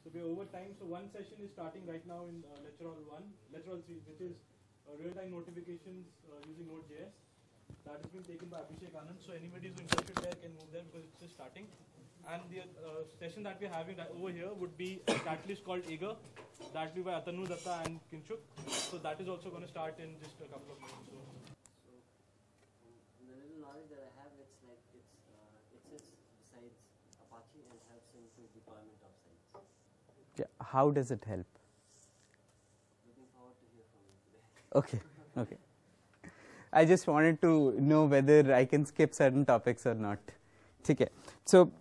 So we're over time. So one session is starting right now in lecture hall 1, lecture hall 3, which is real-time notifications using Node.js. That has been taken by Abhishek Anand. So anybody who's interested there can move there because it's just starting. And the session that we're having over here would be a catalyst called Eager. That will be by Atanu Datta and Kinshuk. So that is also going to start in just a couple of minutes. So the little knowledge that I have, it's like it sits besides Apache and helps in quick deployment of sites. Yeah. How does it help? Looking forward to hear from you today. Okay. Okay. I just wanted to know whether I can skip certain topics or not. Okay. So,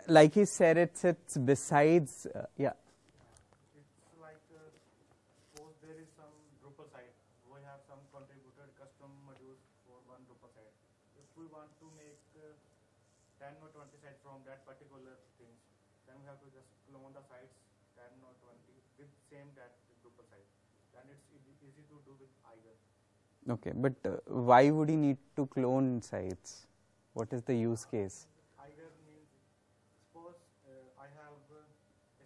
like he said, it sits besides. Yeah. it's like suppose there is some Drupal site. We have some contributed custom modules for one Drupal site. If we want to make 10 or 20 sites from that particular things, then we have to just clone the sites 10 or 20 with same that Drupal site. Then it's easy to do with Eiger. Okay, but why would he need to clone sites? What is the use case? Eiger means, suppose I have a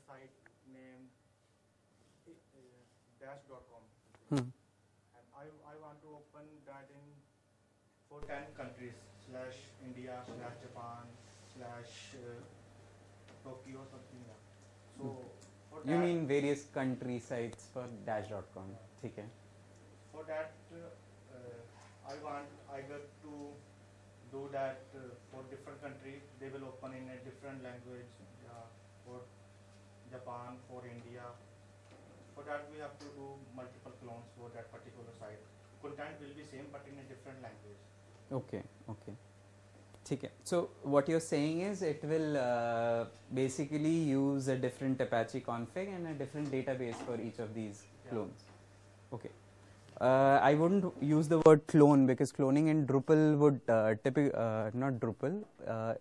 site named dash.com Hmm. and I want to open that in for 10 countries /India /Japan /Tokyo something like that. So for You that, mean various country sites for dash.com? Okay. for that I want Eiger to do that for different countries. They will open in a different language for Japan, for India. For that we have to do multiple clones for that particular site. Content will be same but in a different language. Okay. Okay. Okay. So what you're saying is it will basically use a different Apache config and a different database for each of these clones. Okay. I wouldn't use the word clone because cloning in Drupal would not Drupal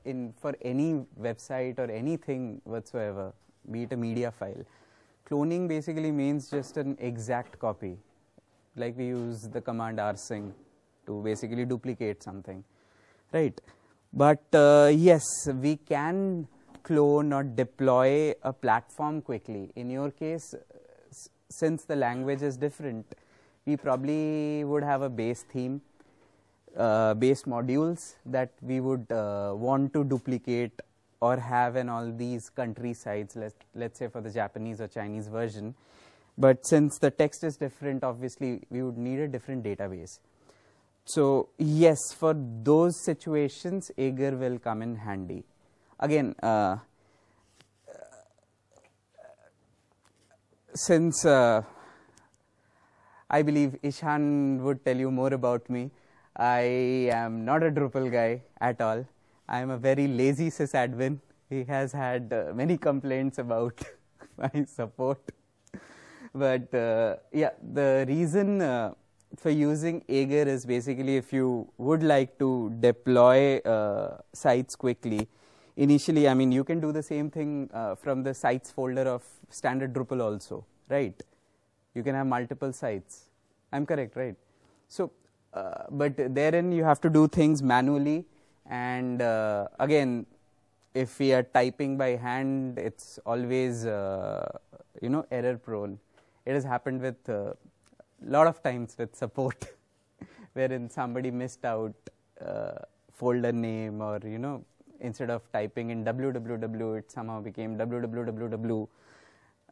in for any website or anything whatsoever, be it a media file. Cloning basically means just an exact copy, like we use the command rsync to basically duplicate something, right? But yes, we can clone or deploy a platform quickly. In your case, since the language is different, we probably would have a base theme, base modules that we would want to duplicate or have in all these country sites, let's say for the Japanese or Chinese version. But since the text is different, obviously we would need a different database. So yes, for those situations, Eager will come in handy. Again, since I believe Ishan would tell you more about me, I am not a Drupal guy at all. I am a very lazy sysadmin. He has had many complaints about my support. But yeah, the reason for using Eager is basically if you would like to deploy sites quickly. Initially, I mean, you can do the same thing from the sites folder of standard Drupal also, right? You can have multiple sites. I'm correct, right? So, but therein you have to do things manually, and again, if we are typing by hand, it's always error prone. It has happened with lot of times with support, wherein somebody missed out folder name, or instead of typing in www, it somehow became www.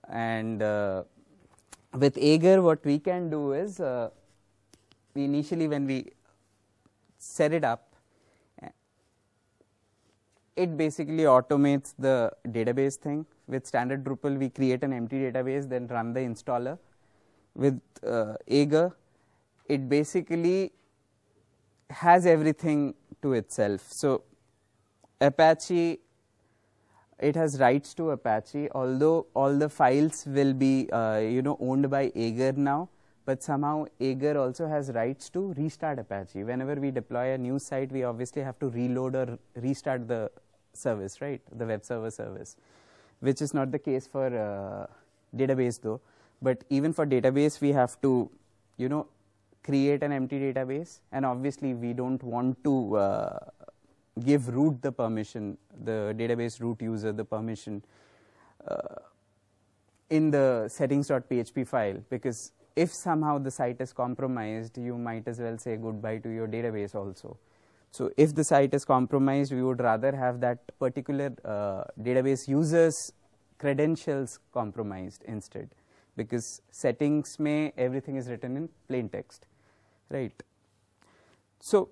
And with Eager, what we can do is we initially, when we set it up, it basically automates the database thing. With standard Drupal, we create an empty database, then run the installer. With Eager, it basically has everything to itself. So Apache, it has writes to Apache, although all the files will be owned by Eager now, but somehow Eager also has rights to restart Apache. Whenever we deploy a new site, we obviously have to reload or restart the service, right? The web server service, which is not the case for database though. But even for database, we have to, create an empty database, and obviously we don't want to give root the permission, the database root user the permission in the settings.php file, because if somehow the site is compromised, you might as well say goodbye to your database also. So if the site is compromised, we would rather have that particular database user's credentials compromised instead, because settings may everything is written in plain text, right? So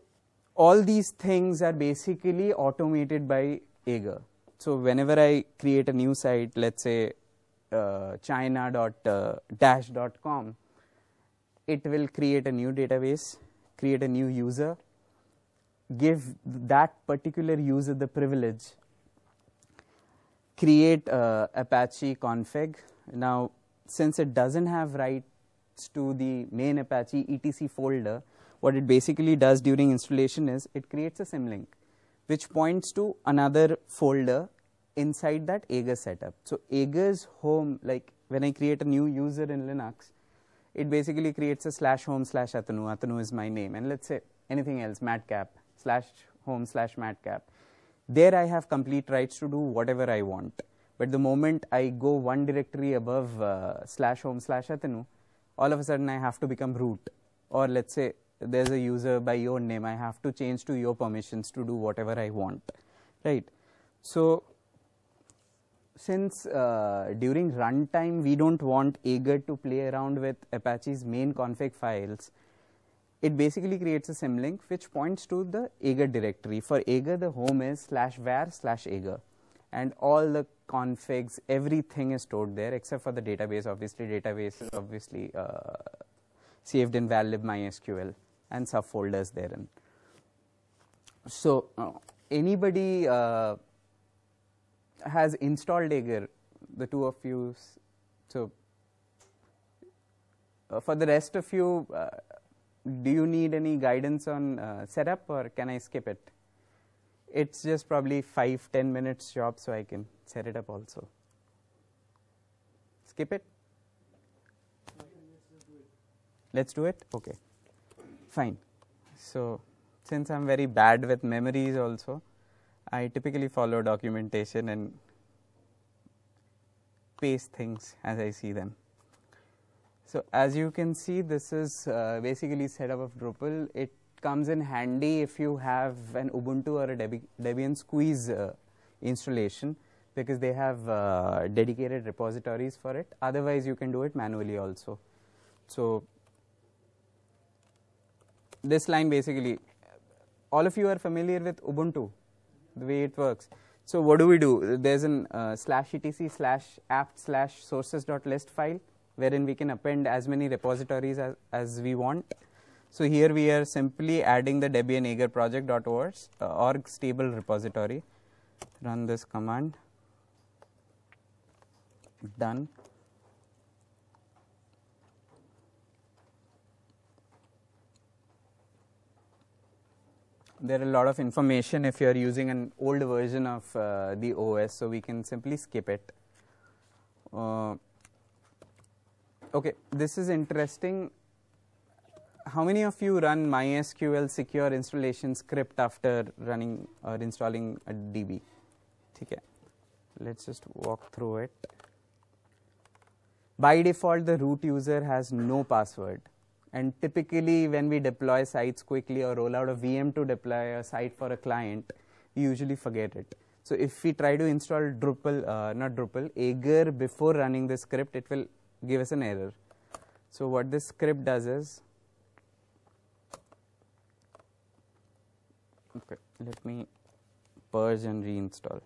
all these things are basically automated by Aegir. So whenever I create a new site, let's say china.dash.com, it will create a new database, create a new user, give that particular user the privilege, create Apache config. Now, since it doesn't have rights to the main Apache etc folder, what it basically does during installation is it creates a symlink which points to another folder inside that Aegir setup. So Aegir's home, like when I create a new user in Linux, it basically creates a /home/Atanu. Atanu is my name, and let's say anything else, madcap/home/madcap. There I have complete rights to do whatever I want. But the moment I go one directory above /home/Atanu, all of a sudden I have to become root. Or let's say there's a user by your name, I have to change to your permissions to do whatever I want, right? So since during runtime we don't want Aegir to play around with Apache's main config files, it basically creates a symlink which points to the Aegir directory. For Aegir, the home is /var/Aegir, and all the configs, everything is stored there except for the database. Obviously, database is obviously saved in valib MySQL and subfolders therein. So anybody has installed Aegir, the two of you. So for the rest of you, do you need any guidance on setup, or can I skip it? It's just probably 5-10 minutes job, so I can set it up also. Skip it? Let's do it? Okay, fine. So since I'm very bad with memories also, I typically follow documentation and paste things as I see them. So as you can see, this is basically setup of Drupal. It comes in handy if you have an Ubuntu or a Debian Squeeze installation, because they have dedicated repositories for it. Otherwise, you can do it manually also. So this line basically, all of you are familiar with Ubuntu, the way it works. So what do? There's an /etc/apt/sources.list file wherein we can append as many repositories as we want. So here we are simply adding the Debian Aegir project.org stable repository. Run this command. Done. There are a lot of information if you are using an old version of the OS, so we can simply skip it. Okay, this is interesting. How many of you run MySQL secure installation script after running or installing a DB? Okay, let's just walk through it. By default, the root user has no password. And typically, when we deploy sites quickly or roll out a VM to deploy a site for a client, we usually forget it. So if we try to install Aegir before running the script, it will give us an error. So what this script does is, okay, let me purge and reinstall.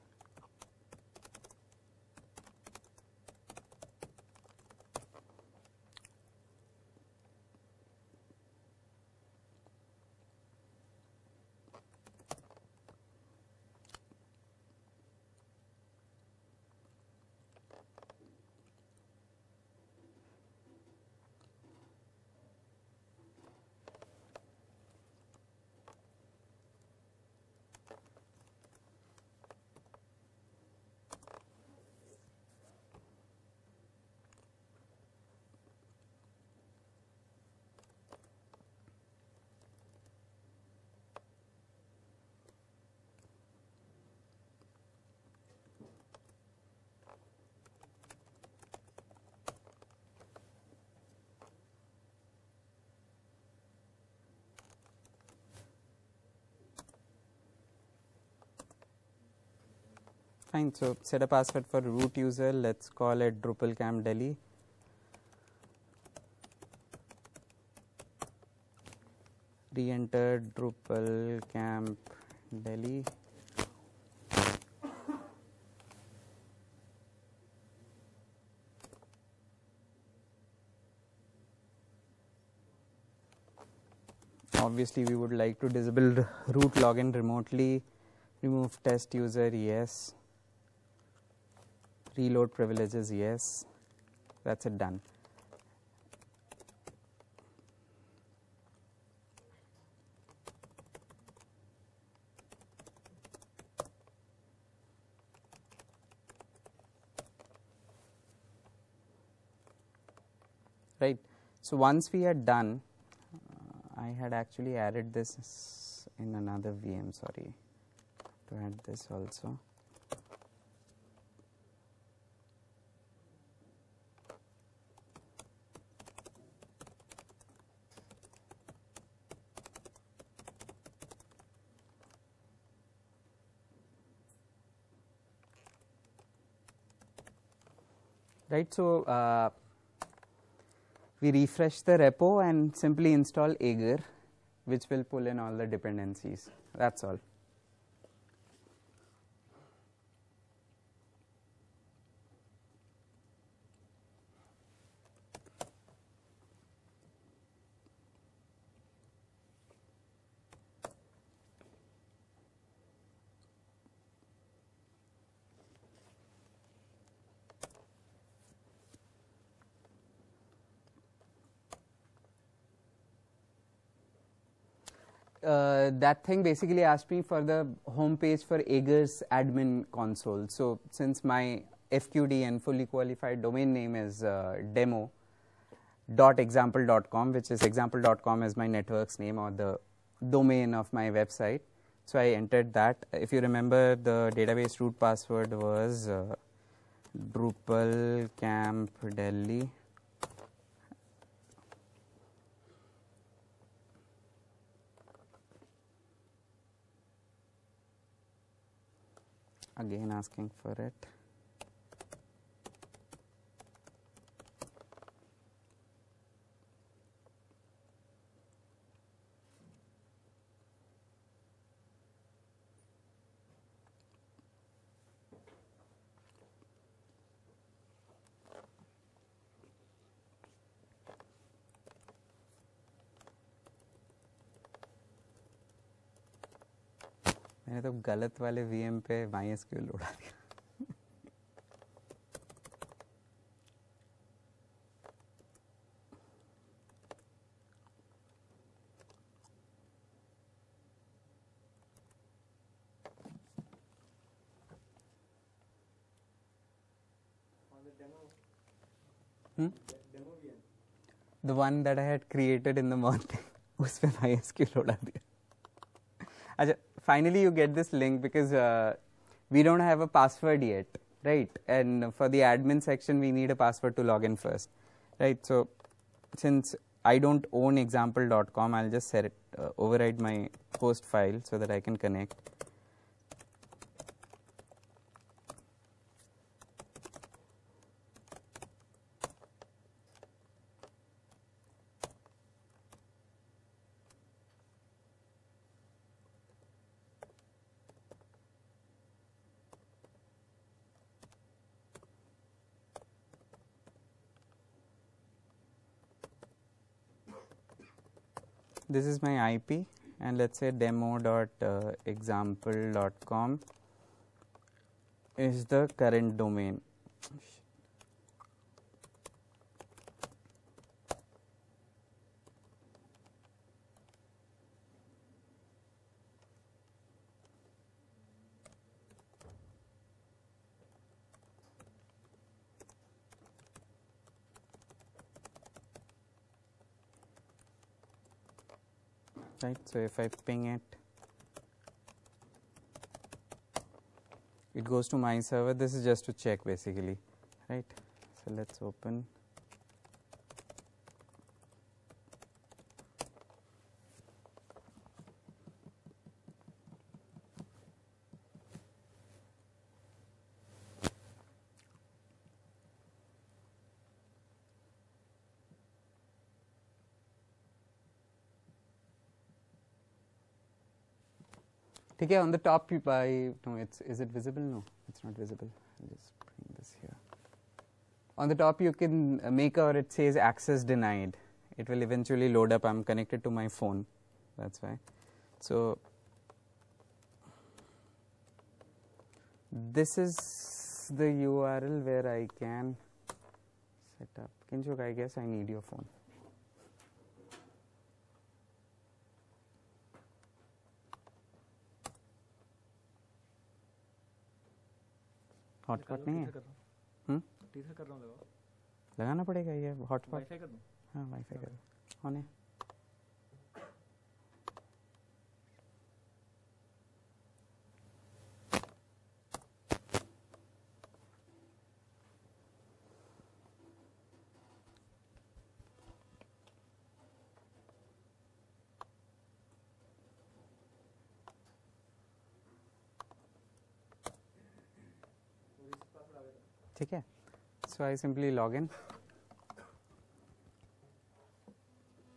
Fine. So set a password for root user. Let's call it DrupalCamp Delhi. Re-enter DrupalCamp Delhi. Obviously, we would like to disable root login remotely. Remove test user, yes. Reload privileges, yes. That's it, done. Right. So once we are done, I had actually added this in another VM, sorry, to add this also. Right, so we refresh the repo and simply install Aegir, which will pull in all the dependencies. That's all. That thing basically asked me for the home page for Aegir's admin console. So since my FQD and fully qualified domain name is demo.example.com, which is example.com is my network's name or the domain of my website. So I entered that. If you remember, the database root password was DrupalCamp Delhi. Again asking for it. मैंने तो गलत वाले VM पे MySQL उड़ा दिया. The one that I had created in the morning, उस पे MySQL उड़ा दिया. अच्छा, finally you get this link because we don't have a password yet, right? And for the admin section we need a password to log in first, right? So since I don't own example.com, I'll just set it, override my host file so that I can connect. This is my IP, and let's say demo.example.com is the current domain. Right, so if I ping it, it goes to my server. This is just to check basically, right? So let's open. Okay, on the top, no, is it visible? No, it's not visible. I'll just bring this here. On the top, you can make or it says access denied. It will eventually load up. I'm connected to my phone. That's why. So this is the URL where I can set up. Kinshuk, I guess I need your phone. Hotspot नहीं है teacher कर रहा हूं लगाना पड़ेगा ये hotspot wifi कर दूं हाँ वाईफाई कर ऑन है ठीक है so I simply log in,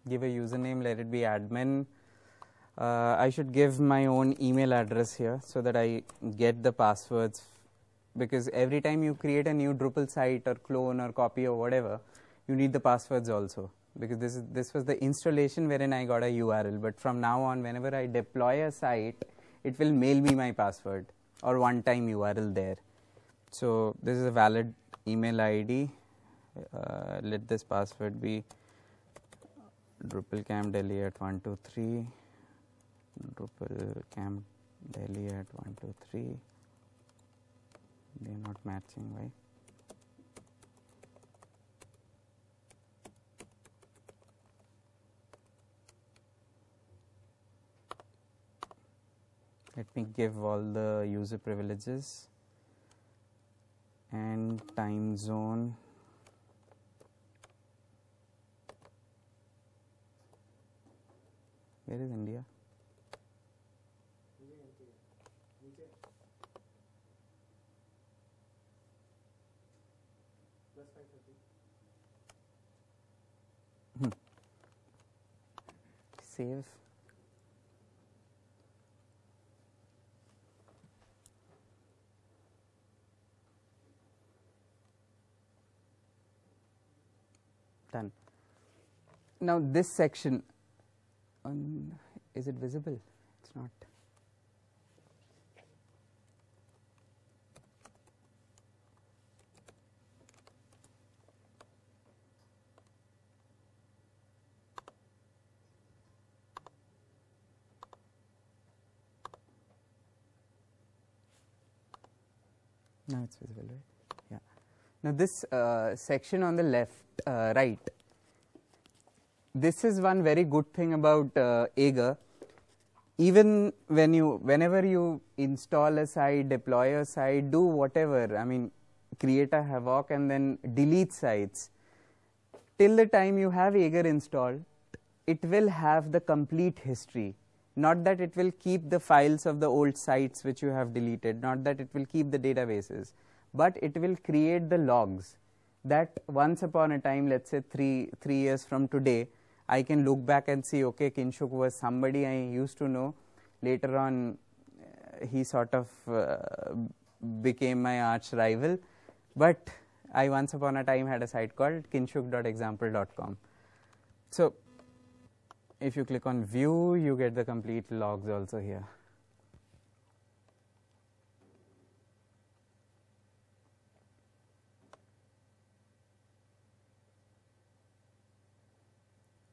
give a username, let it be admin. I should give my own email address here so that I get the passwords, because every time you create a new Drupal site or clone or copy or whatever, you need the passwords also, because this was the installation wherein I got a URL, but from now on whenever I deploy a site, it will mail me my password or one time URL there. So this is a valid email ID. Let this password be drupalcampdelhi@123, drupalcampdelhi@123. They are not matching, why? Let me give all the user privileges and time zone. Where is India? Save. Done. Now this section, is it visible? It's not. Now it's visible, right? Yeah. Now this section on the left, right, this is one very good thing about Aegir. Even whenever you install a site, deploy a site, do whatever, I mean, create a Havoc and then delete sites, till the time you have Aegir installed, it will have the complete history. Not that it will keep the files of the old sites which you have deleted, not that it will keep the databases, but it will create the logs that once upon a time, let's say three years from today, I can look back and see, okay, Kinshuk was somebody I used to know. Later on, he sort of became my arch rival, but I once upon a time had a site called kinshuk.example.com. So if you click on view, you get the complete logs also here.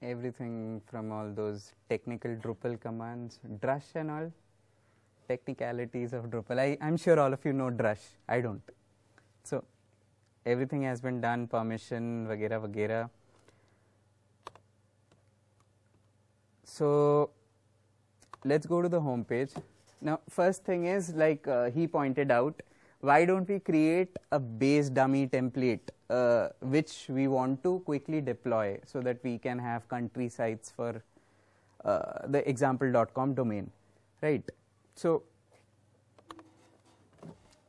Everything from all those technical Drupal commands, Drush and all, technicalities of Drupal. I'm sure all of you know Drush, I don't. So everything has been done, permission, vagera, vagera. So let's go to the home page. Now first thing is, like he pointed out, why don't we create a base dummy template which we want to quickly deploy so that we can have country sites for the example.com domain, right? So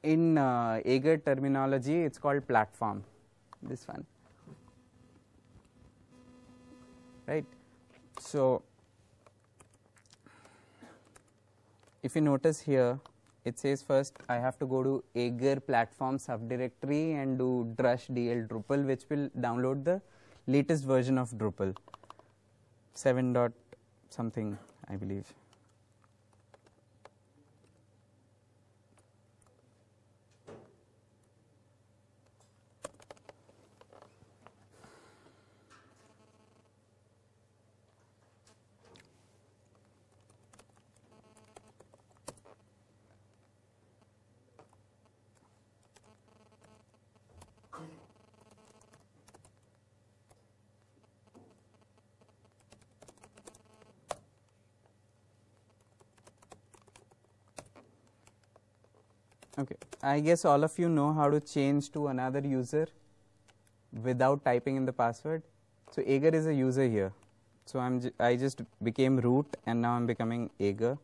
in Aegir terminology, it's called platform, this one, right? So if you notice here, it says first I have to go to Aegir platform subdirectory and do drush dl Drupal, which will download the latest version of Drupal, 7 dot something, I believe. Okay, I guess all of you know how to change to another user without typing in the password. So Aegir is a user here. So I just became root and now I'm becoming Aegir.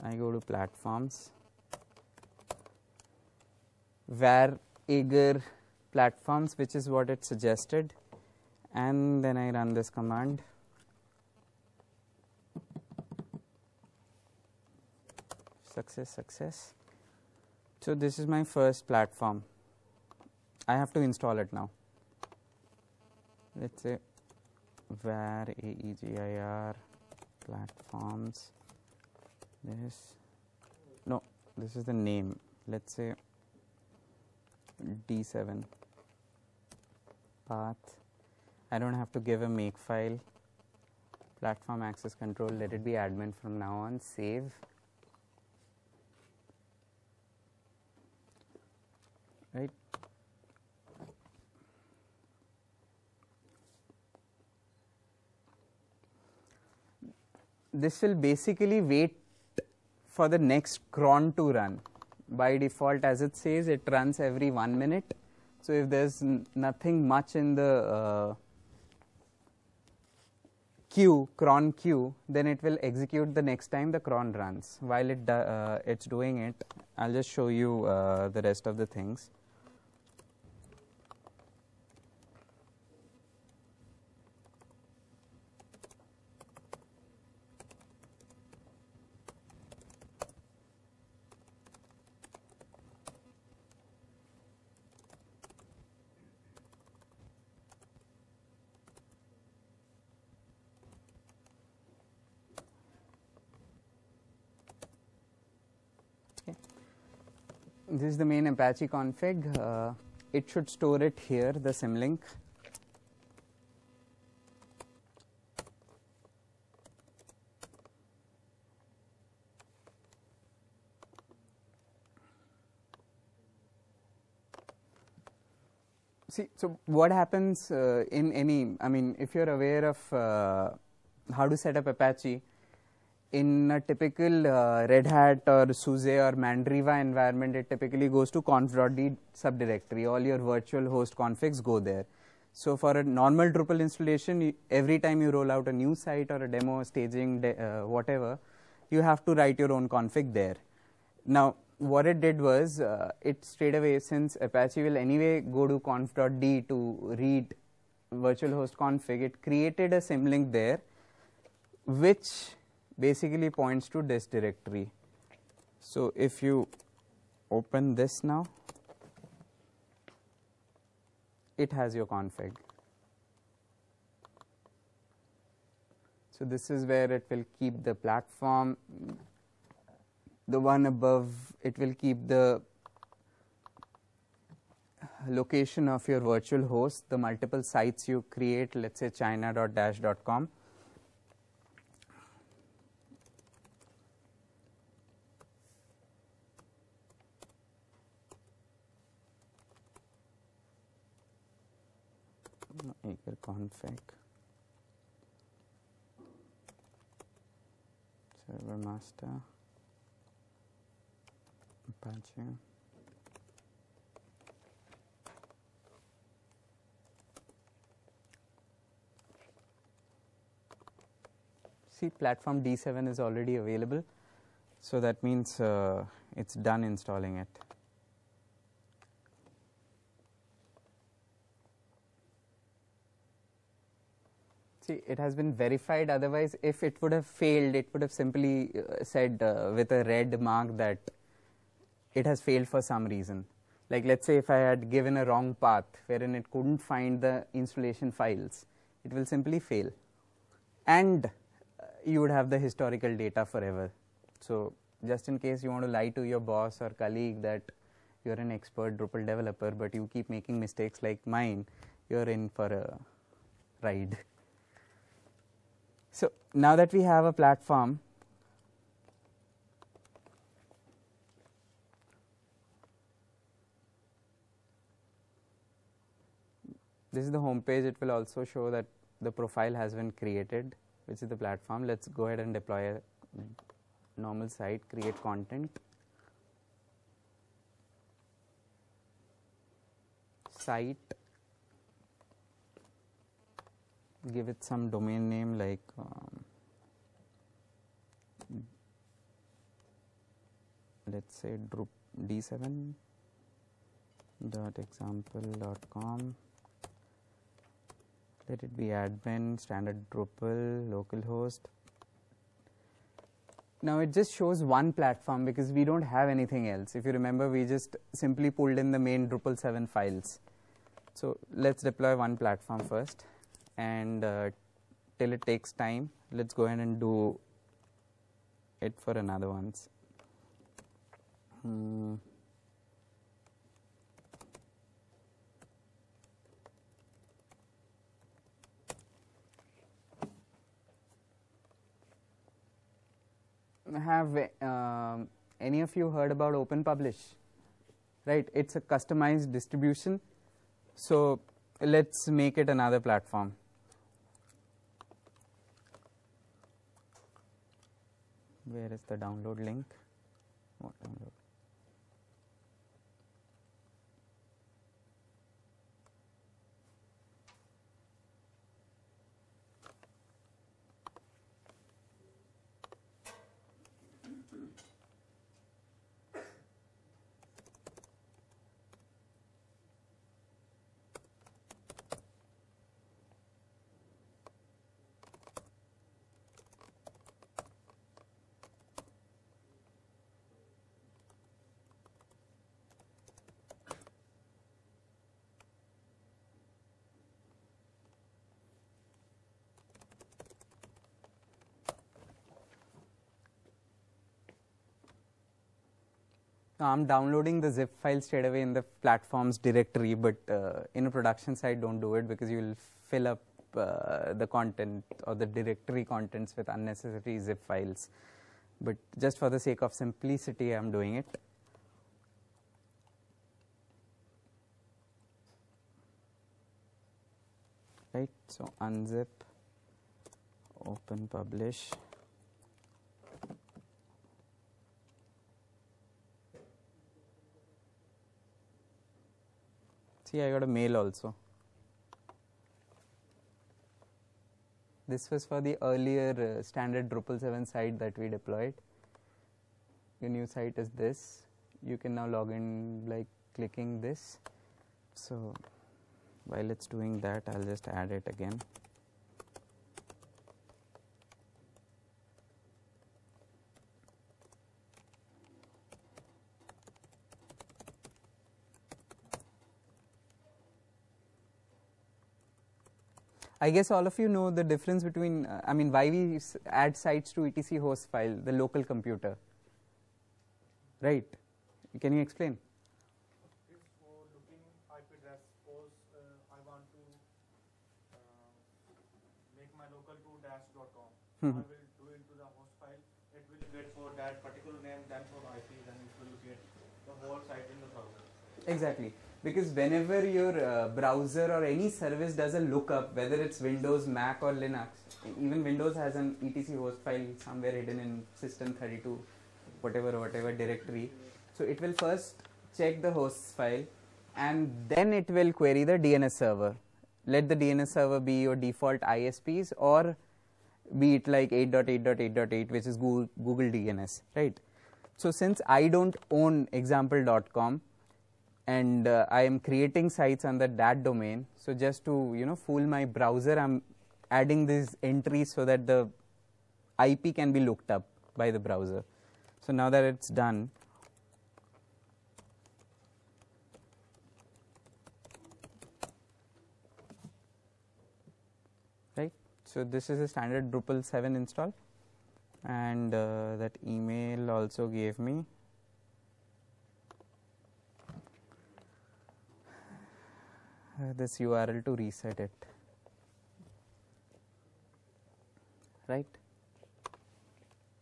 I go to platforms, var Aegir platforms, which is what it suggested, and then I run this command. Success, success. So this is my first platform. I have to install it now. Let's say var aegir platforms. This is the name. Let's say D7 path. I don't have to give a make file. Platform access control. Let it be admin from now on. Save. Right. This will basically wait for the next cron to run. By default, as it says, it runs every 1 minute. So if there's nothing much in the cron queue, then it will execute the next time the cron runs. While it's doing it, I'll just show you the rest of the things. This is the main Apache config. It should store it here, the symlink. See, so what happens in any, I mean, if you're aware of how to set up Apache, in a typical Red Hat or SUSE or Mandriva environment, it typically goes to conf.d subdirectory. All your virtual host configs go there. So for a normal Drupal installation, every time you roll out a new site or a demo, staging, whatever, you have to write your own config there. Now, what it did was, it straight away, since Apache will anyway go to conf.d to read virtual host config, it created a symlink there, which basically points to this directory. So if you open this now, it has your config. So this is where it will keep the platform. The one above, it will keep the location of your virtual host, the multiple sites you create, let's say china.dash.com. Aegir config, server master, Apache. See, platform D7 is already available, so that means it's done installing it. See, it has been verified. Otherwise, if it would have failed, it would have simply said with a red mark that it has failed for some reason. Like, let's say if I had given a wrong path wherein it couldn't find the installation files, it will simply fail. And you would have the historical data forever. So, just in case you want to lie to your boss or colleague that you're an expert Drupal developer, but you keep making mistakes like mine, you're in for a ride. So, now that we have a platform, this is the home page. It will also show that the profile has been created, which is the platform. Let's go ahead and deploy a normal site, create content, site, give it some domain name like let's say d7.example.com. Let it be admin, standard Drupal, localhost. Now it just shows one platform because we don't have anything else. If you remember, we just simply pulled in the main Drupal 7 files. So let's deploy one platform first, and till it takes time, let's go ahead and do it for another ones. Have any of you heard about OpenPublish? Right, it's a customized distribution. So let's make it another platform. Where is the download link? What download? Now I'm downloading the zip file straight away in the platforms directory, but in a production site, don't do it because you will fill up the content or the directory contents with unnecessary zip files. But just for the sake of simplicity, I'm doing it. Right, so unzip, OpenPublish. See, I got a mail also. This was for the earlier standard Drupal 7 site that we deployed. Your new site is this. You can now log in by clicking this. So while it's doing that, I'll just add it again. I guess all of you know the difference between, why we add sites to etc host file, the local computer, right? Can you explain? If for looking IP address, suppose I want to make my local to dash.com, I will do into the host file. It will get for that particular name, then for IP, then it will get the whole site in the browser. Exactly. Because whenever your browser or any service does a lookup, whether it's Windows, Mac or Linux, even Windows has an etc host file somewhere hidden in system32, whatever directory. So it will first check the host file and then it will query the DNS server. Let the DNS server be your default ISPs or be it like 8.8.8.8, which is Google DNS, right? So since I don't own example.com, and I am creating sites under that domain, so just to fool my browser, I'm adding these entries so that the IP can be looked up by the browser. So now that it's done, right? So this is a standard Drupal 7 install, and that email also gave me this URL to reset it, right?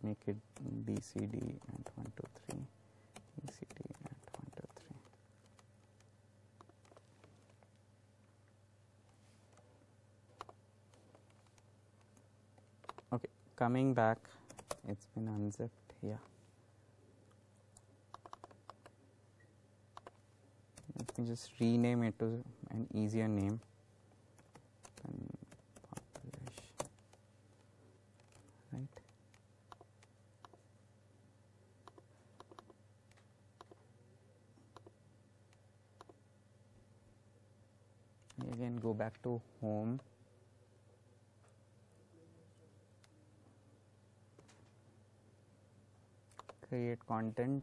Make it bcd at 123, bcd at 123. Okay, coming back, it's been unzipped. Yeah. Let me just rename it to an easier name. And publish, right? Again, go back to home. Create content.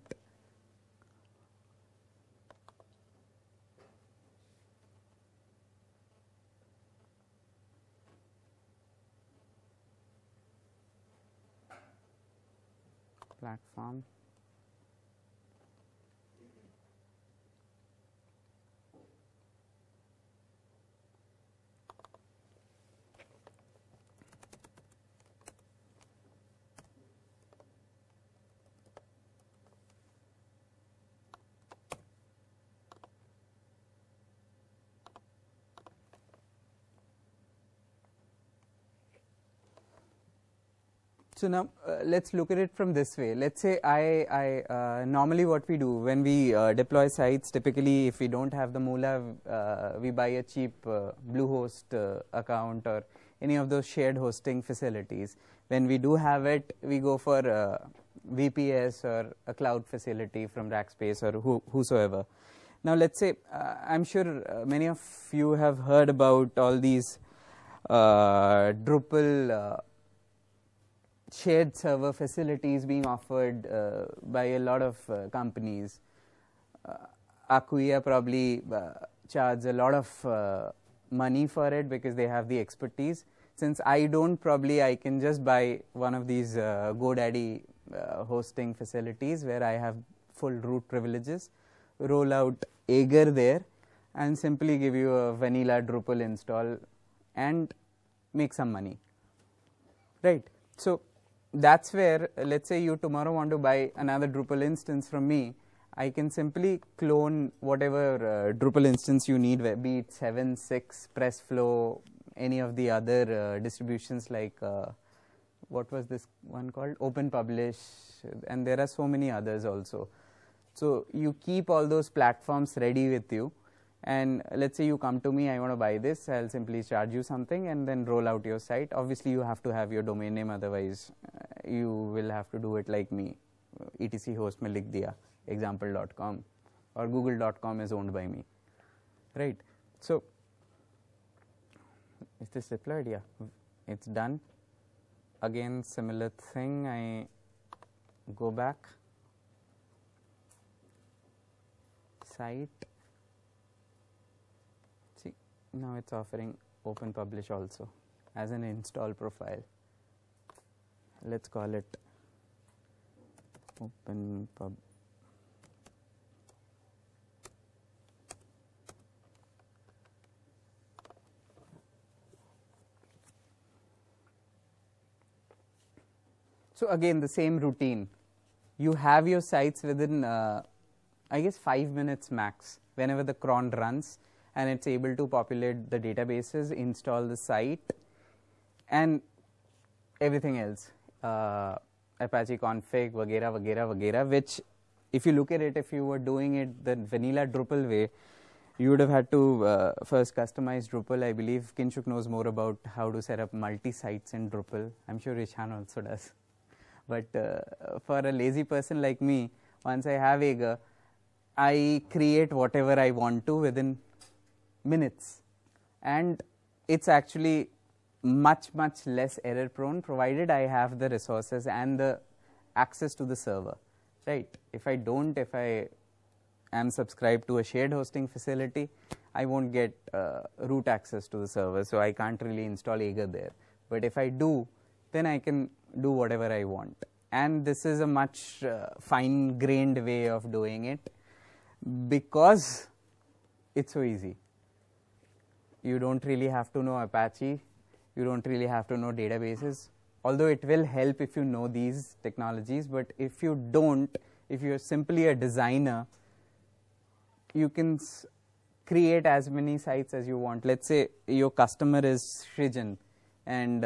Platform. So now let's look at it from this way. Let's say normally what we do when we deploy sites, typically if we don't have the Moola, we buy a cheap Bluehost account or any of those shared hosting facilities. When we do have it, we go for VPS or a cloud facility from Rackspace or whosoever. Now let's say, I'm sure many of you have heard about all these Drupal shared server facilities being offered by a lot of companies. Acquia probably charge a lot of money for it because they have the expertise. Since I don't, probably I can just buy one of these GoDaddy hosting facilities where I have full root privileges, roll out Aegir there, and simply give you a vanilla Drupal install and make some money, right? So that's where, let's say you tomorrow want to buy another Drupal instance from me, I can simply clone whatever Drupal instance you need, be it 7, 6, Pressflow, any of the other distributions like, what was this one called? OpenPublish, and there are so many others also. So you keep all those platforms ready with you, and let's say you come to me, I want to buy this, I'll simply charge you something and then roll out your site. Obviously you have to have your domain name, otherwise you will have to do it like me, etc host mein likh diya, example.com, or google.com is owned by me, right? So is this deployed? Yeah, it's done. Again, similar thing, I go back, site. See, now it's offering OpenPublish also as an install profile. Let's call it OpenPub. So again, the same routine. You have your sites within, I guess, 5 minutes max, whenever the cron runs, and it's able to populate the databases, install the site, and everything else, Apache config, vagera, vagera, vagera, which if you look at it, if you were doing it the vanilla Drupal way, you would have had to first customize Drupal. I believe Kinshuk knows more about how to set up multi-sites in Drupal. I'm sure Rishan also does. But for a lazy person like me, once I have Aegir, I create whatever I want to within minutes, and it's actually much less error prone, provided I have the resources and the access to the server, right? If I am subscribed to a shared hosting facility, I won't get root access to the server, so I can't really install Jaeger there. But if I do, then I can do whatever I want. And this is a much fine-grained way of doing it, because it's so easy. You don't really have to know Apache, you don't really have to know databases, although it will help if you know these technologies. But if you don't, if you're simply a designer, you can create as many sites as you want. Let's say your customer is Srijan, and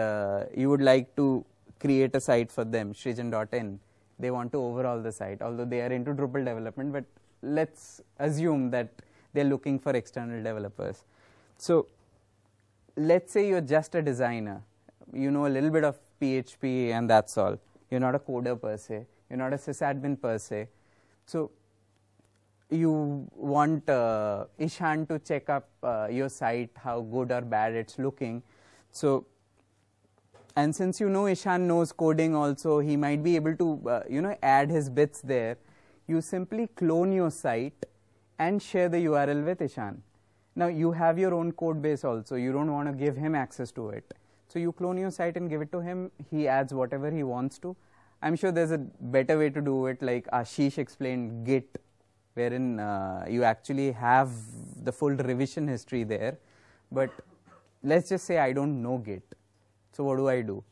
you would like to create a site for them, Srijan.in. They want to overhaul the site, although they are into Drupal development, but let's assume that they're looking for external developers. So let's say you're just a designer, you know a little bit of PHP and that's all. You're not a coder per se, you're not a sysadmin per se. So you want Ishan to check up your site, how good or bad it's looking. So, and since you know Ishan knows coding also, he might be able to add his bits there. You simply clone your site and share the URL with Ishan. Now you have your own code base also, you don't want to give him access to it. So you clone your site and give it to him, he adds whatever he wants to. I'm sure there's a better way to do it, like Ashish explained Git, wherein you actually have the full revision history there. But let's just say I don't know Git. So what do?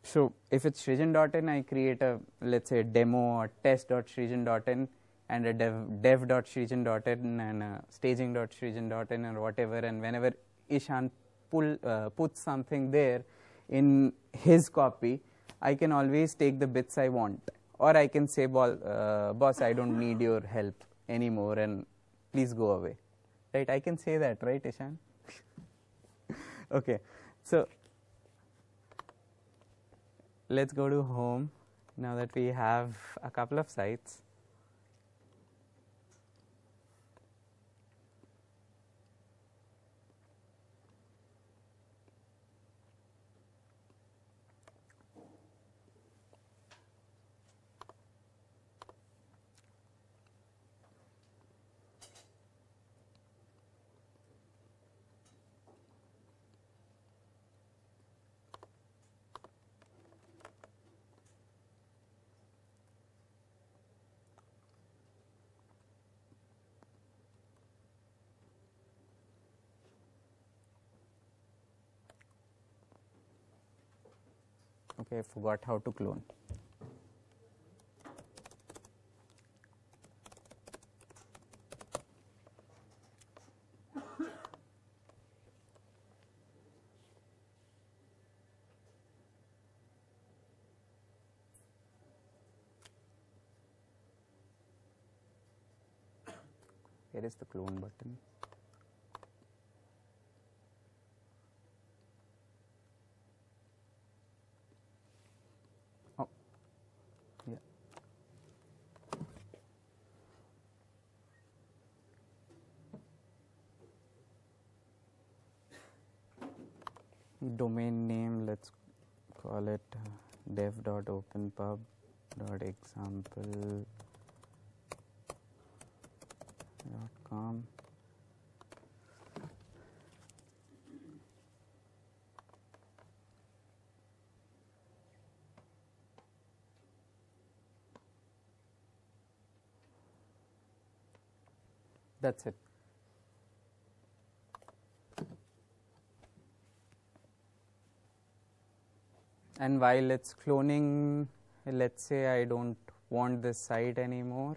So if it's Srijan.in, I create a, let's say, demo or test.srijan.in and a dev.srijan.in and a staging.srijan.in or whatever, and whenever Ishan puts something there in his copy, I can always take the bits I want, or I can say, boss, I don't need your help anymore and please go away, right? I can say that, right, Ishan? Okay, so let's go to home now that we have a couple of sites. Okay, I forgot how to clone. Where is the clone button? Oh, yeah. Domain name, let's call it dev.openpub.example.com. That's it. And while it's cloning, let's say I don't want this site anymore.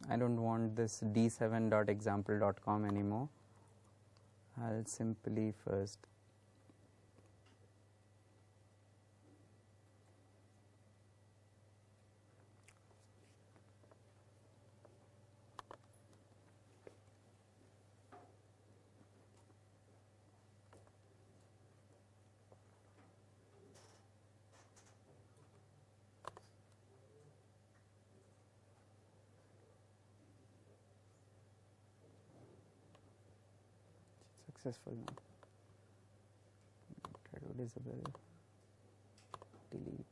I don't want this d7.example.com anymore. I'll simply first successful now. Try to disable, delete.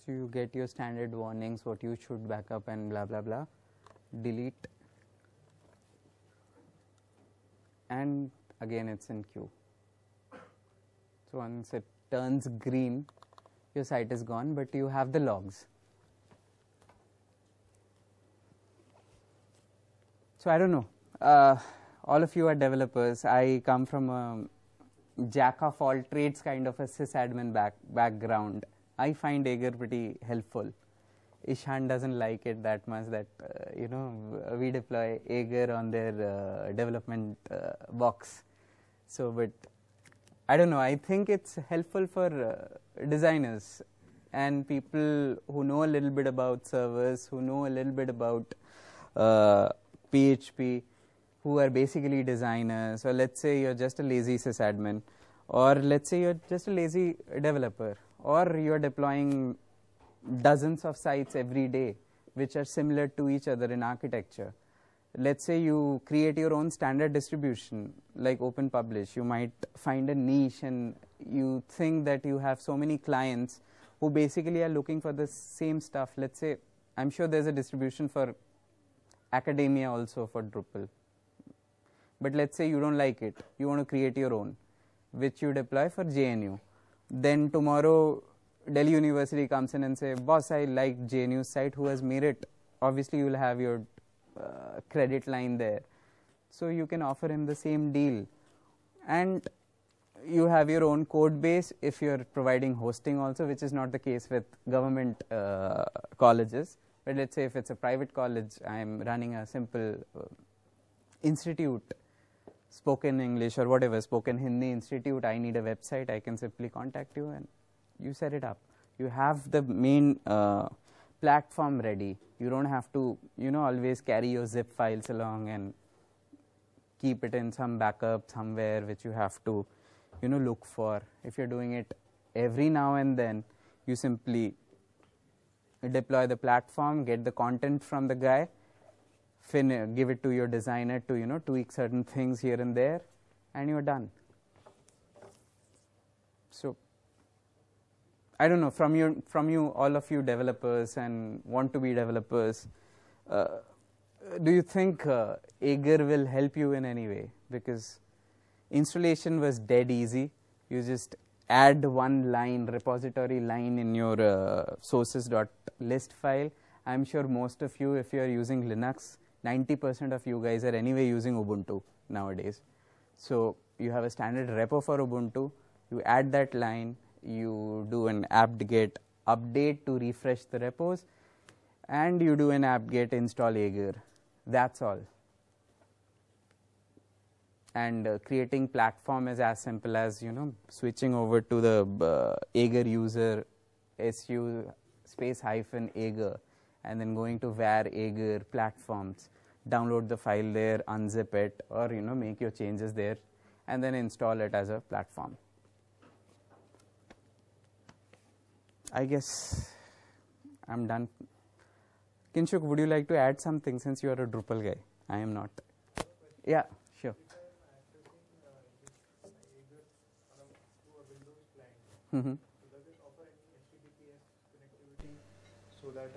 So you get your standard warnings, what you should back up and blah blah blah. Delete, and again it's in queue. So once it turns green, your site is gone, but you have the logs. So I don't know. All of you are developers. I come from a jack of all trades kind of a sysadmin background. I find Aegir pretty helpful. Ishan doesn't like it that much that we deploy Aegir on their development box. So, but I don't know. I think it's helpful for designers and people who know a little bit about servers, who know a little bit about PHP, who are basically designers. Or let's say you're just a lazy sysadmin, or let's say you're just a lazy developer, or you're deploying dozens of sites every day which are similar to each other in architecture. Let's say you create your own standard distribution like Open Publish. You might find a niche and you think that you have so many clients who basically are looking for the same stuff. Let's say, I'm sure there's a distribution for academia also for Drupal. But let's say you don't like it. You want to create your own, which you deploy for JNU. Then tomorrow Delhi University comes in and say, boss, I like JNU's site, who has made it. Obviously you will have your credit line there. So you can offer him the same deal. And you have your own code base if you're providing hosting also, which is not the case with government colleges. But let's say if it's a private college, I'm running a simple institute, spoken English or whatever, spoken Hindi institute, I need a website, I can simply contact you and you set it up. You have the main platform ready. You don't have to, always carry your zip files along and keep it in some backup somewhere which you have to, look for. If you're doing it every now and then, you simply deploy the platform, get the content from the guy, give it to your designer to, tweak certain things here and there, and you're done. So I don't know, from you, all of you developers and want to be developers, do you think Aegir will help you in any way? Because installation was dead easy. You just add one line, repository line in your sources.list file. I'm sure most of you, if you are using Linux, 90% of you guys are anyway using Ubuntu nowadays. So you have a standard repo for Ubuntu, you add that line, you do an apt-get update to refresh the repos, and you do an apt-get install Aegir. That's all. And creating platform is as simple as, switching over to the Aegir user, su space hyphen Aegir, and then going to var Aegir platforms, download the file there, unzip it, or make your changes there, and then install it as a platform. I guess I'm done. Kinshuk, would you like to add something since you are a Drupal guy? I am not. Yeah, sure. Mm-hmm. Does it offer any HTTPS connectivity so that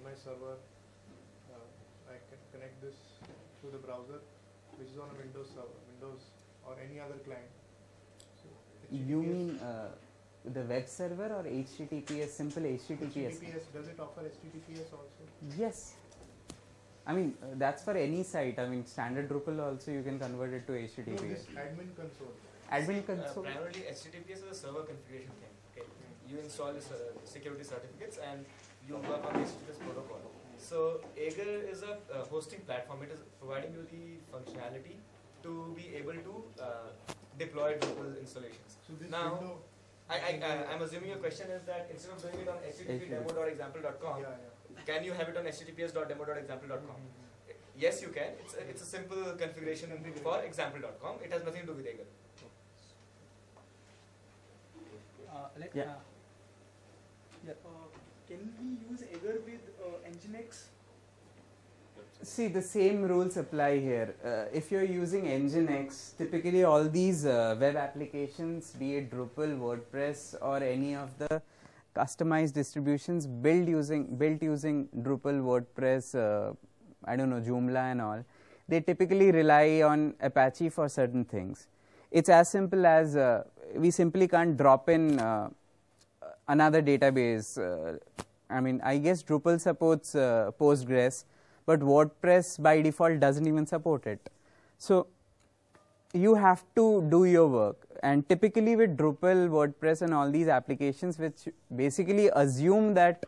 my server, I can connect this to the browser, which is on a Windows server, Windows or any other client? So you mean the web server or HTTPS, simple HTTPS? HTTPS, does it offer HTTPS also? Yes. I mean, that's for any site. I mean, standard Drupal also you can convert it to HTTPS. No, this admin console. Admin console. Primarily, HTTPS is a server configuration thing. Okay, you install the security certificates and you work on the HTTPS protocol. So Aegir is a hosting platform. It is providing you the functionality to be able to deploy Drupal installations. So this now, window. I'm assuming your question is that instead of doing it on http demo.example.com, can you have it on https.demo.example.com? yes, you can. It's a simple configuration for example.com. It has nothing to do with Agar. Yeah. Can we use Agar with Nginx? See, the same rules apply here. If you're using Nginx, typically all these web applications, be it Drupal, WordPress, or any of the customized distributions built using Drupal, WordPress, I don't know, Joomla and all, they typically rely on Apache for certain things. It's as simple as we simply can't drop in another database. I mean, I guess Drupal supports Postgres, but WordPress by default doesn't even support it. So you have to do your work, and typically with Drupal, WordPress and all these applications which basically assume that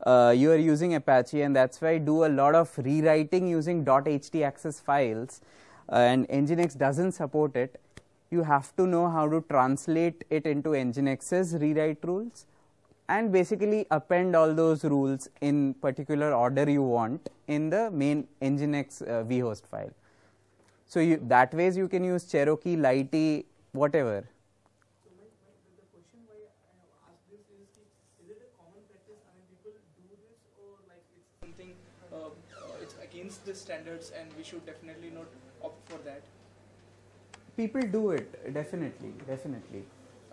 you are using Apache, and that's why I do a lot of rewriting using .htaccess files, and Nginx doesn't support it. You have to know how to translate it into Nginx's rewrite rules and basically append all those rules in particular order you want in the main Nginx vhost file. So that ways you can use Cherokee, Lighty, whatever. So the question why I have asked this is it a common practice? I mean, people do this, or like it's something it's against the standards, and we should definitely not opt for that. People do it, definitely.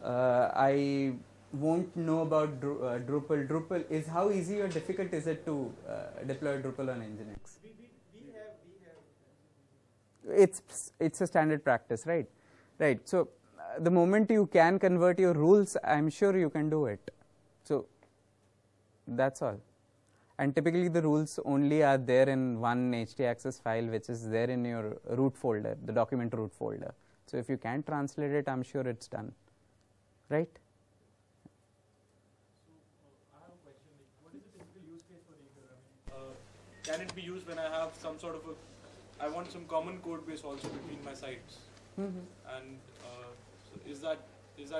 I won't know about Drupal. Drupal is, how easy or difficult is it to deploy Drupal on Nginx? We have. It's a standard practice, right? Right. So the moment you can convert your rules, I'm sure you can do it. So that's all. And typically the rules only are there in one htaccess file, which is there in your root folder, the document root folder. So if you can translate it, I'm sure it's done, right? I have a question. What is the typical use case for Agar? Can it be used when I have some sort of I want some common code base also between my sites? And so is that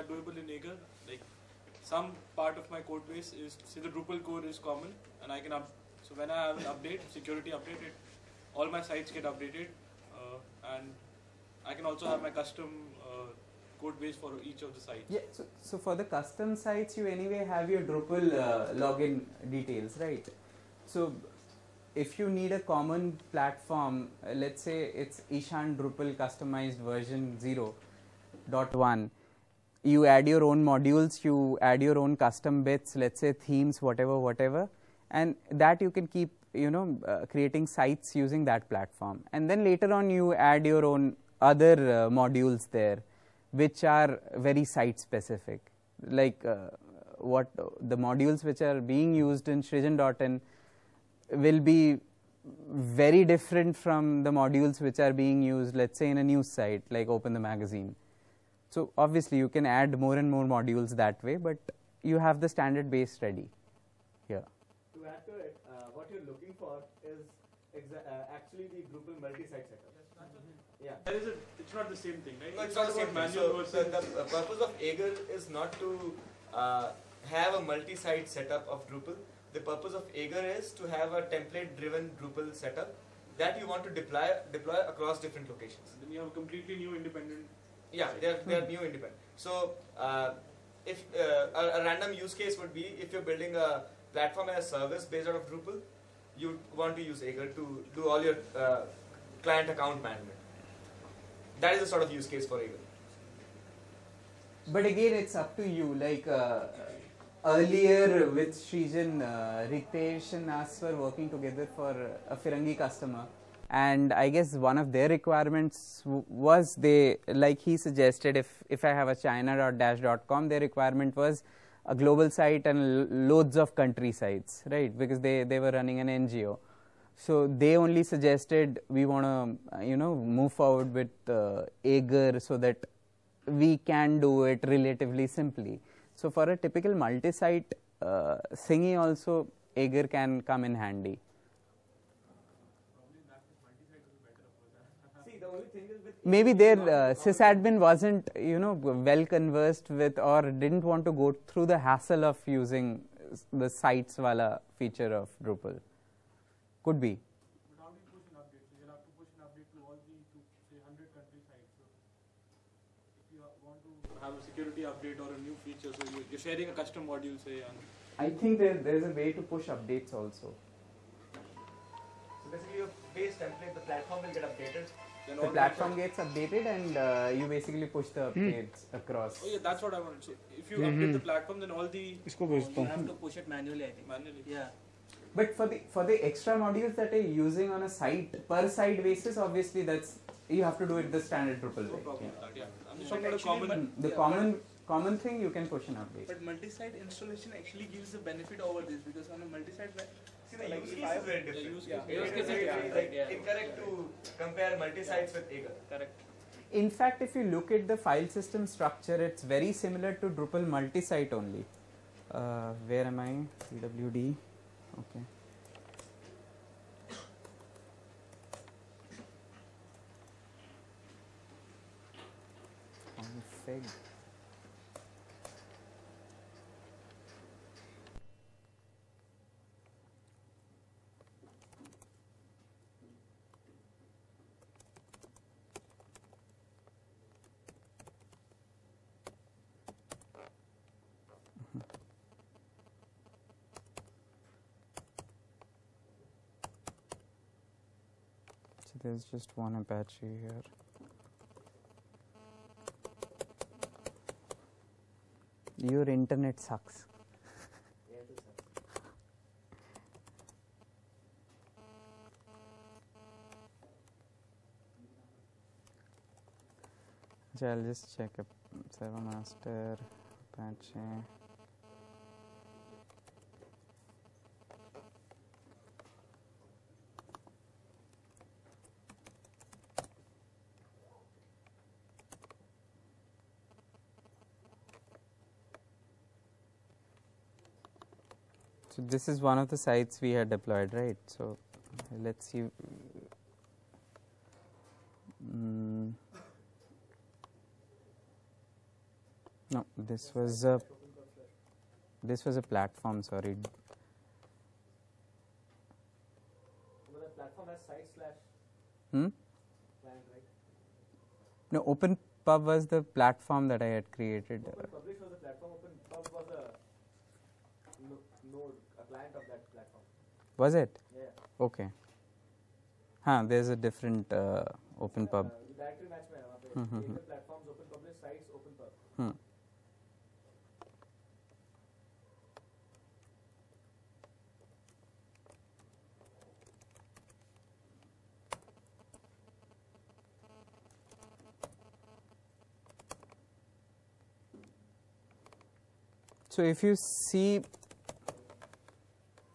doable in Agar? Like some part of my code base is, say the Drupal core is common, and I can so when I have an update, security update, all my sites get updated, and I can also have my custom code base for each of the sites. Yeah, so for the custom sites, you anyway have your Drupal login details, right? So if you need a common platform, let's say it's Ishan Drupal customized version 0.1, you add your own modules, you add your own custom bits, let's say themes, whatever, and that you can keep, creating sites using that platform. And then later on you add your own other modules there, which are very site specific, like what the modules which are being used in Srijan.in will be very different from the modules which are being used, let's say, in a news site like Open the Magazine. So obviously you can add more and more modules that way, but you have the standard base ready here. To add to it, what you're looking for is actually the Drupal multi-site setup. Yeah. It's not the same thing, right? No, it's not the same thing. So the purpose of Agar is not to have a multi-site setup of Drupal. The purpose of Agar is to have a template-driven Drupal setup that you want to deploy across different locations. Then you have a completely new independent. Yeah, they are new independent. So if a random use case would be, if you're building a platform as a service based out of Drupal, you want to use Agar to do all your client account management. That is the sort of use case for Agar. But again, it's up to you. Like earlier with Srijan, Ritesh and us were working together for a Firangi customer, and I guess one of their requirements was like he suggested, if I have a china.dash.com, their requirement was a global site and loads of country sites, right? Because they were running an NGO. So they only suggested we want to move forward with Agar so that we can do it relatively simply. So for a typical multi-site thingy also, Agar can come in handy. See, the only thing is with Maybe their sysadmin wasn't well conversed with, or didn't want to go through the hassle of using the sites wala feature of Drupal. Could be. But how do you push an update? update or a new feature, so you're sharing a custom module, say, and I think there's a way to push updates also. So basically your base template, the platform will get updated. then The all platform gets updated and you basically push the updates across. Oh yeah, that's what I wanted. So if you update the platform, then all the You have to push it manually, I think. manually. Yeah. But for the extra modules that are using on a site per site basis, obviously that's you have to do it the standard Drupal No way. problem Yeah. with that. Yeah, I'm just But talking about a actually, common. The common thing you can push an update. But multi-site installation actually gives a benefit over this because on a multi-site, See, the like use if case I- is very The different. use Yeah. case. Use case is It's different, like yeah. incorrect to compare multi-sites with Eager. Correct. In fact, if you look at the file system structure, it's very similar to Drupal multi-site only. Where am I? PWD. Okay. Config. So there's just one Apache here. Your internet sucks. Yeah, it is. So I'll just check up Server Master, Apache. So this is one of the sites we had deployed, right? So let's see. No, this was a platform. Sorry. But the platform has site slash Hmm? client, right? No, OpenPub was the platform that I had created. Open Publish was the platform. Open Pub was a node, a client of that platform. Was it? Yeah. Okay. There's a different OpenPub. Directory match में है वहाँ पे. हम्म, एक platforms Open Publish, sites Open Pub. Hmm. So if you see,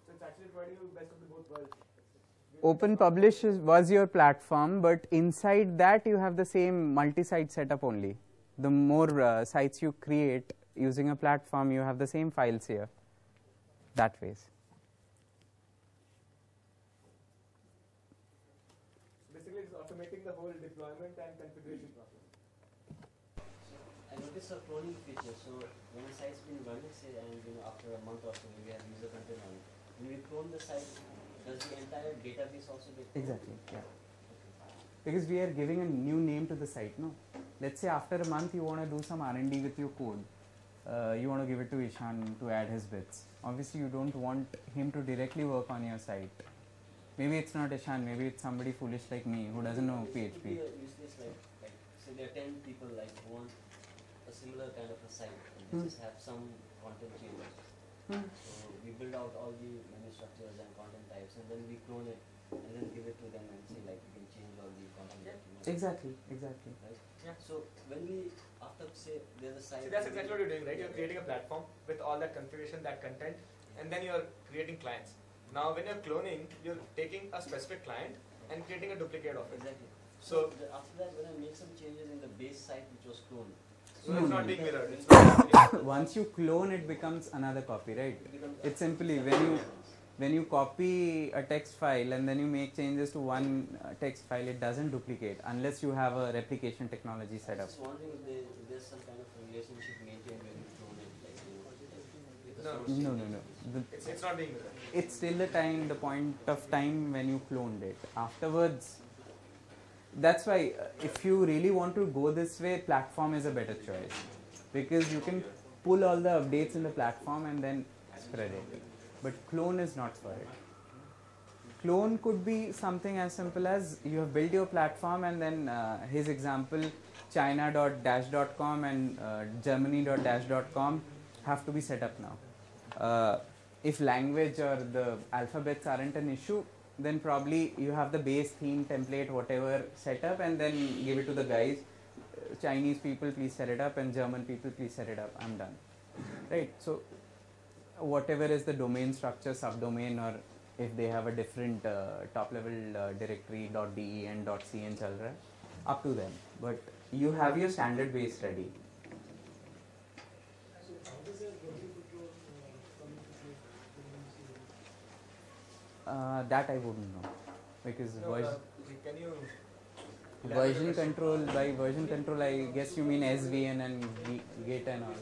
So it's actually providing you best of the both worlds. Open Publish was your platform, but inside that you have the same multi-site setup only. The more sites you create using a platform, you have the same files here. That ways. Basically, it's automating the whole deployment and configuration process. I noticed a cloning feature. So when a site's been running, say, and after a month or so, when we have user content on it, when we clone the site, does the entire database also get cloned? Exactly. Yeah. Because we are giving a new name to the site, no? Let's say after a month you want to do some R&D with your code. You want to give it to Ishan to add his bits. Obviously, you don't want him to directly work on your site. Maybe it's not Ishan, maybe it's somebody foolish like me who doesn't know It could be PHP. a use case like say there are 10 people like who want a similar kind of a site. And they just have some content changes. Hmm. So we build out all the menu structures and content types, and then we clone it and then give it to them and say like you can change all the content. that you want. Exactly, exactly. Right? Yeah. So when we after say there's a site. See, that's exactly what you're doing, right? You're creating a platform with all that configuration, that content, and then you're creating clients. Now, when you're cloning, you're taking a specific client and creating a duplicate of it. Exactly. So, After that, when I make some changes in the base site which was cloned, so No, it's no, not no. being mirrored. It's not Once you clone, it becomes another copy, right? it becomes It's simply when you copy a text file and then you make changes to one text file, it doesn't duplicate unless you have a replication technology set I up. was just wondering if there's some kind of a relationship maintained when you clone it, like No. it's not being mirrored. It's still the point of time when you cloned it. Afterwards, that's why if you really want to go this way, platform is a better choice. because you can pull all the updates in the platform and then spread it. But clone is not for it. Clone could be something as simple as you have built your platform and then his example china.dash.com and germany.dash.com have to be set up now. If language or the alphabets aren't an issue, then probably you have the base theme template whatever set up and then give it to the guys. Chinese people please set it up and German people please set it up. I'm done. Right? So whatever is the domain structure, subdomain, or if they have a different top level directory .de and .cn chal raha hai, up to them. But you have your standard base ready. That I wouldn't know because No, can you version control, by version control I guess you mean SVN and Git and all.